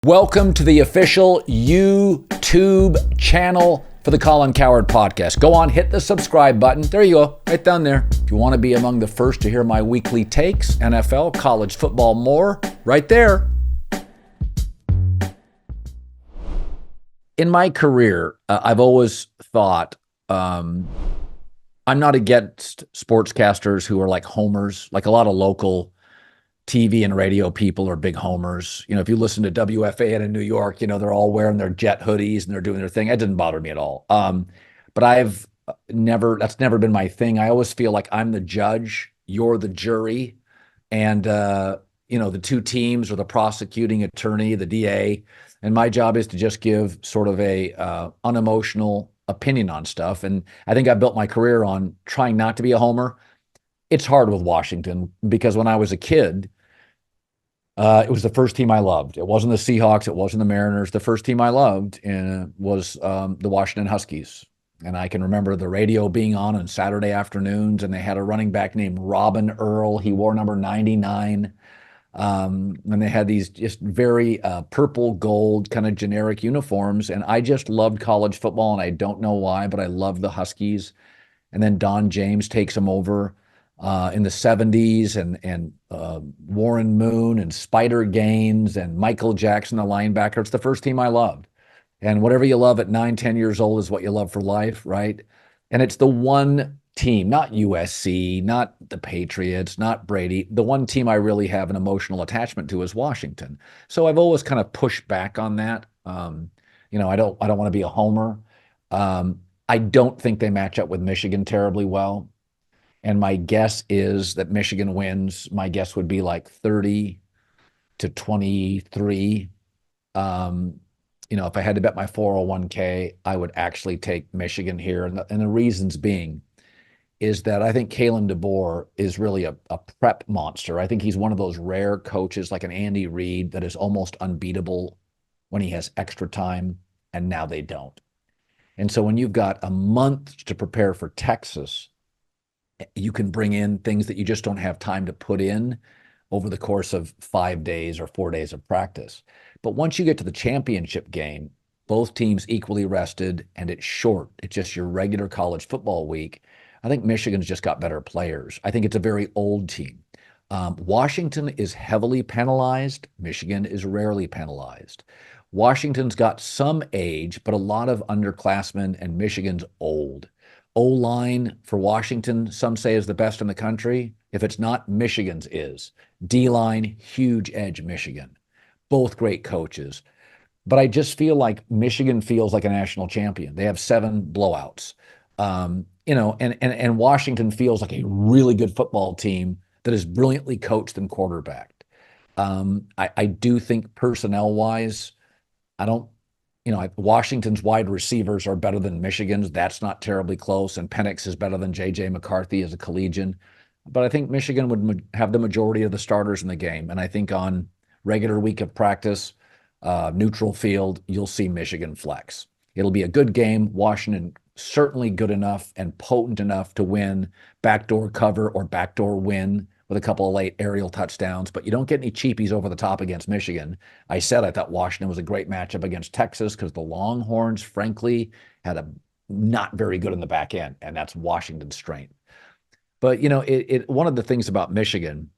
Welcome to the official YouTube channel for the Colin Cowherd podcast. Go on, hit the subscribe button. There you go, right down there. If you want to be among the first to hear my weekly takes, NFL, college football, more, right there. In my career, I've always thought I'm not against sportscasters who are like homers, like a lot of local TV and radio people are big homers. You know, if you listen to WFAN in New York, you know, they're all wearing their jet hoodies and they're doing their thing. It didn't bother me at all. But that's never been my thing. I always feel like I'm the judge, you're the jury, and, the two teams are the prosecuting attorney, the DA. And my job is to just give sort of a unemotional opinion on stuff. And I think I built my career on trying not to be a homer. It's hard with Washington because when I was a kid, it was the first team I loved. It wasn't the Seahawks. It wasn't the Mariners. The first team I loved was the Washington Huskies. And I can remember the radio being on Saturday afternoons, and they had a running back named Robin Earl. He wore number 99. And they had these just very purple gold kind of generic uniforms. And I just loved college football, and I don't know why, but I loved the Huskies. And then Don James takes them over in the 70s, and Warren Moon and Spider Gaines and Michael Jackson, the linebacker. It's the first team I loved. And whatever you love at 9, 10 years old is what you love for life, right? And it's the one team, not USC, not the Patriots, not Brady. The one team I really have an emotional attachment to is Washington. So I've always kind of pushed back on that. I don't want to be a homer. I don't think they match up with Michigan terribly well. And my guess is that Michigan wins. My guess would be like 30-23. If I had to bet my 401k, I would actually take Michigan here. And the reasons being is that I think Kalen DeBoer is really a prep monster. I think he's one of those rare coaches like an Andy Reid that is almost unbeatable when he has extra time, and now they don't. And so when you've got a month to prepare for Texas, you can bring in things that you just don't have time to put in over the course of 5 days or 4 days of practice. But once you get to the championship game, both teams equally rested, and it's short. It's just your regular college football week. I think Michigan's just got better players. I think it's a very old team. Washington is heavily penalized. Michigan is rarely penalized. Washington's got some age, but a lot of underclassmen, and Michigan's old. O-line for Washington, some say is the best in the country. If it's not, Michigan's is. D-line, huge edge Michigan. Both great coaches. But I just feel like Michigan feels like a national champion. They have 7 blowouts. And Washington feels like a really good football team that is brilliantly coached and quarterbacked. I do think personnel-wise, Washington's wide receivers are better than Michigan's. That's not terribly close. And Penix is better than J.J. McCarthy as a collegian. But I think Michigan would have the majority of the starters in the game. And I think on regular week of practice, neutral field, you'll see Michigan flex. It'll be a good game. Washington certainly good enough and potent enough to win backdoor cover or backdoor win with a couple of late aerial touchdowns, but you don't get any cheapies over the top against Michigan. I said I thought Washington was a great matchup against Texas because the Longhorns, frankly, had a not very good in the back end, and that's Washington's strength. But, one of the things about Michigan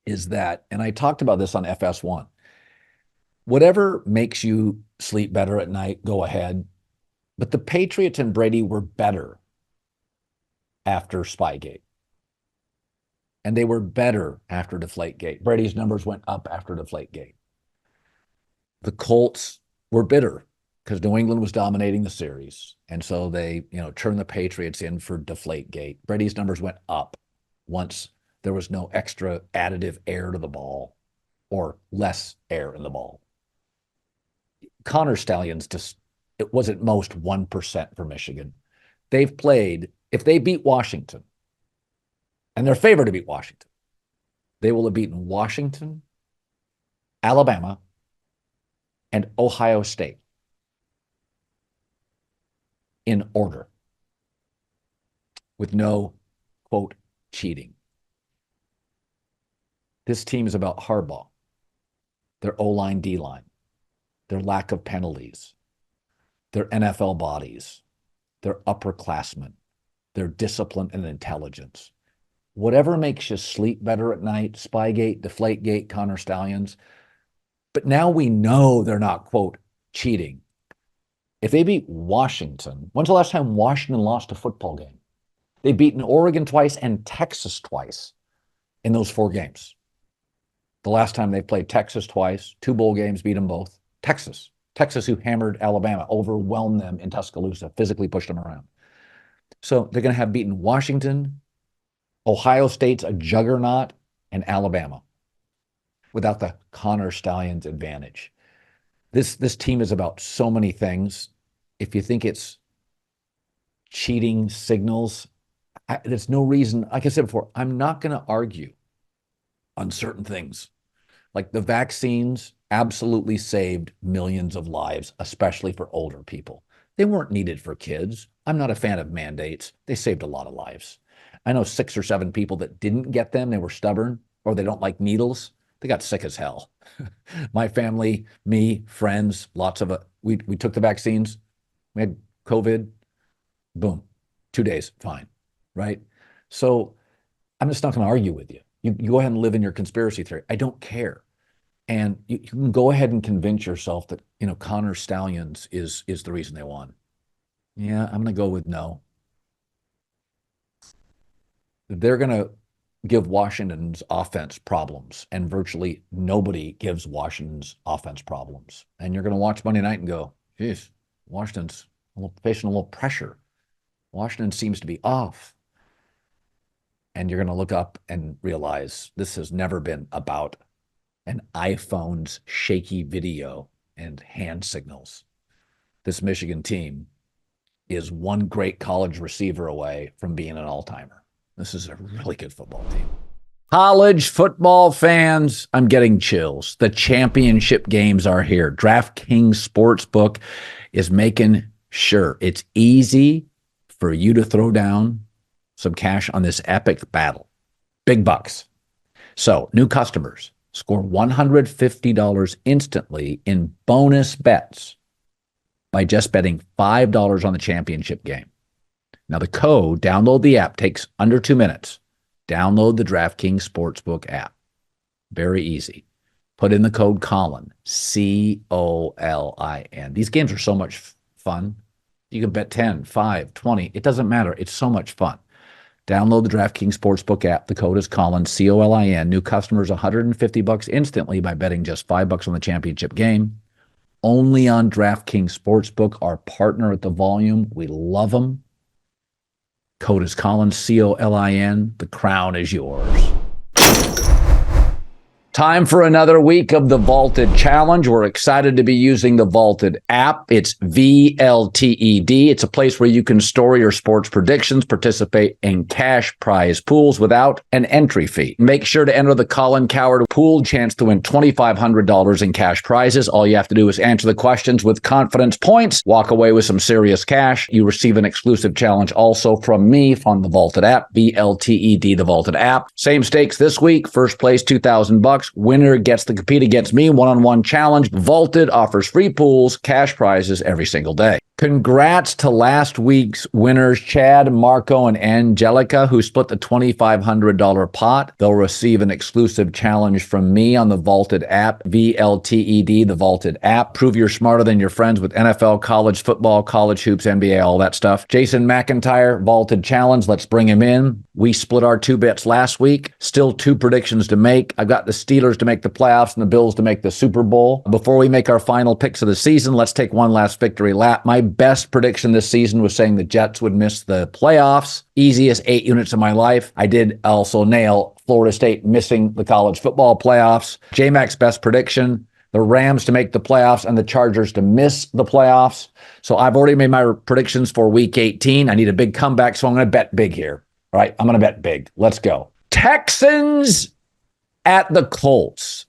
is that, and I talked about this on FS1, whatever makes you sleep better at night, go ahead. But the Patriots and Brady were better after Spygate. And they were better after Deflategate. Brady's numbers went up after Deflategate. The Colts were bitter because New England was dominating the series. And so they, turned the Patriots in for Deflategate. Brady's numbers went up once there was no extra additive air to the ball or less air in the ball. Connor Stallions it was at most 1% for Michigan. They've played, if they beat Washington, and they're favored to beat Washington, they will have beaten Washington, Alabama, and Ohio State in order with no, quote, cheating. This team is about Harbaugh, their O-line, D-line. their lack of penalties, their NFL bodies, their upperclassmen, their discipline and intelligence. Whatever makes you sleep better at night, Spygate, Deflategate, Connor Stallions. But now we know they're not, quote, cheating. If they beat Washington, when's the last time Washington lost a football game? They've beaten Oregon twice and Texas twice in those 4 games. The last time they played Texas twice, 2 bowl games, beat them both. Texas, who hammered Alabama, overwhelmed them in Tuscaloosa, physically pushed them around. So they're going to have beaten Washington, Ohio State's a juggernaut, and Alabama without the Connor Stallions advantage. This team is about so many things. If you think it's cheating signals, there's no reason. Like I said before, I'm not going to argue on certain things. Like the vaccines absolutely saved millions of lives, especially for older people. They weren't needed for kids. I'm not a fan of mandates. They saved a lot of lives. I know 6 or 7 people that didn't get them. They were stubborn or they don't like needles. They got sick as hell. My family, me, friends, lots of it. We took the vaccines. We had COVID. Boom. 2 days, fine. Right? So I'm just not going to argue with you. You go ahead and live in your conspiracy theory. I don't care. And you can go ahead and convince yourself that, Connor Stallions is the reason they won. Yeah, I'm going to go with no. They're going to give Washington's offense problems, and virtually nobody gives Washington's offense problems. And you're going to watch Monday night and go, geez, Washington's facing a little pressure. Washington seems to be off. And you're going to look up and realize this has never been about an iPhone's shaky video and hand signals. This Michigan team is one great college receiver away from being an all-timer. This is a really good football team. College football fans, I'm getting chills. The championship games are here. DraftKings Sportsbook is making sure it's easy for you to throw down some cash on this epic battle. Big bucks. So, new customers score $150 instantly in bonus bets by just betting $5 on the championship game. Now, the code, download the app, takes under 2 minutes. Download the DraftKings Sportsbook app. Very easy. Put in the code Colin, C-O-L-I-N. These games are so much fun. You can bet 10, 5, 20. It doesn't matter. It's so much fun. Download the DraftKings Sportsbook app. The code is Colin, C-O-L-I-N. New customers, $150 instantly by betting just $5 on the championship game. Only on DraftKings Sportsbook, our partner at the volume. We love them. Code is Colin, C-O-L-I-N. The crown is yours. Time for another week of the VLTED Challenge. We're excited to be using the VLTED app. It's VLTED. It's a place where you can store your sports predictions, participate in cash prize pools without an entry fee. Make sure to enter the Colin Cowherd pool, chance to win $2,500 in cash prizes. All you have to do is answer the questions with confidence points, walk away with some serious cash. You receive an exclusive challenge also from me on the VLTED app, VLTED, the VLTED app. Same stakes this week. First place, $2,000. Winner gets to compete against me, one-on-one challenge. VLTED offers free pools, cash prizes every single day. Congrats to last week's winners, Chad, Marco, and Angelica, who split the $2,500 pot. They'll receive an exclusive challenge from me on the VLTED app, VLTED, the VLTED app. Prove you're smarter than your friends with NFL, college football, college hoops, NBA, all that stuff. Jason McIntyre, VLTED challenge. Let's bring him in. We split our 2 bets last week. Still 2 predictions to make. I've got the Steelers to make the playoffs and the Bills to make the Super Bowl. Before we make our final picks of the season, let's take one last victory lap. My best prediction this season was saying the Jets would miss the playoffs. Easiest 8 units of my life. I did also nail Florida State missing the college football playoffs. J-Mac's best prediction, the Rams to make the playoffs and the Chargers to miss the playoffs. So I've already made my predictions for week 18. I need a big comeback, so I'm going to bet big here. All right, I'm going to bet big. Let's go. Texans at the Colts.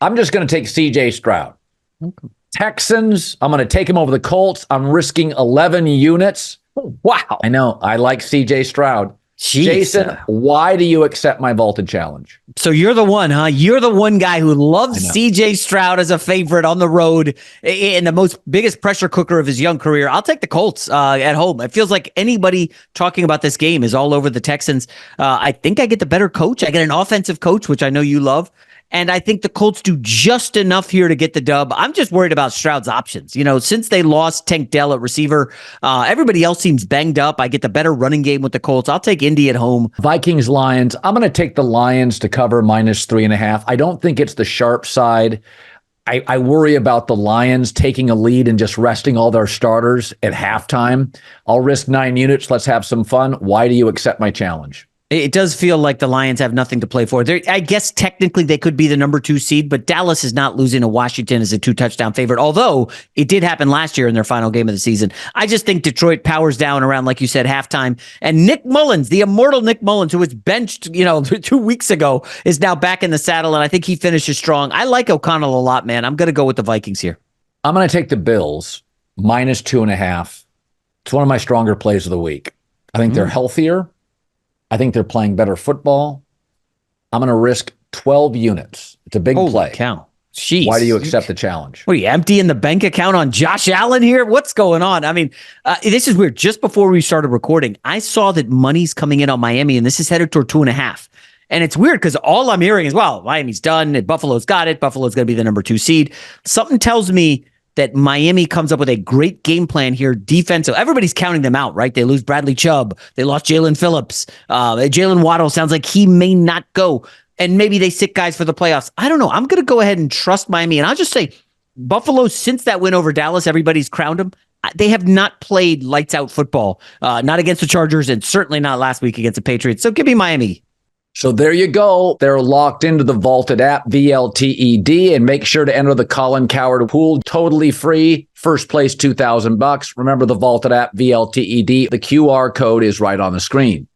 I'm just going to take C.J. Stroud. Okay. Texans, I'm going to take him over the Colts. I'm risking 11 units. Oh, wow. I know. I like C.J. Stroud. Jeez. Jason, why do you accept my vaulted challenge? So you're the one, huh? You're the one guy who loves CJ Stroud as a favorite on the road in the biggest pressure cooker of his young career. I'll take the Colts at home. It feels like anybody talking about this game is all over the Texans. I think I get the better coach. I get an offensive coach, which I know you love. And I think the Colts do just enough here to get the dub. I'm just worried about Stroud's options. Since they lost Tank Dell at receiver, everybody else seems banged up. I get the better running game with the Colts. I'll take Indy at home. Vikings, Lions. I'm going to take the Lions to cover -3.5. I don't think it's the sharp side. I worry about the Lions taking a lead and just resting all their starters at halftime. I'll risk 9 units. Let's have some fun. Why do you accept my challenge? It does feel like the Lions have nothing to play for. I guess technically they could be the number 2 seed, but Dallas is not losing to Washington as a 2-touchdown favorite, although it did happen last year in their final game of the season. I just think Detroit powers down around, like you said, halftime. And Nick Mullins, the immortal Nick Mullins, who was benched 2 weeks ago, is now back in the saddle, and I think he finishes strong. I like O'Connell a lot, man. I'm going to go with the Vikings here. I'm going to take the Bills, -2.5. It's one of my stronger plays of the week. I think they're healthier. I think they're playing better football. I'm going to risk 12 units. It's a big play. Cow. Jeez. Why do you accept the challenge? What are you, emptying the bank account on Josh Allen here? What's going on? I mean, this is weird. Just before we started recording, I saw that money's coming in on Miami, and this is headed toward 2.5. And it's weird because all I'm hearing is, well, Miami's done, and Buffalo's got it. Buffalo's going to be the number 2 seed. Something tells me that Miami comes up with a great game plan here, defensive. Everybody's counting them out, right? They lose Bradley Chubb. They lost Jalen Phillips. Jalen Waddle sounds like he may not go. And maybe they sit guys for the playoffs. I don't know. I'm going to go ahead and trust Miami. And I'll just say, Buffalo, since that win over Dallas, everybody's crowned them. They have not played lights out football, not against the Chargers and certainly not last week against the Patriots. So give me Miami. So there you go. They're locked into the VLTED app, VLTED, and make sure to enter the Colin Cowherd pool, totally free. First place, $2,000. Remember the VLTED app, VLTED. The QR code is right on the screen.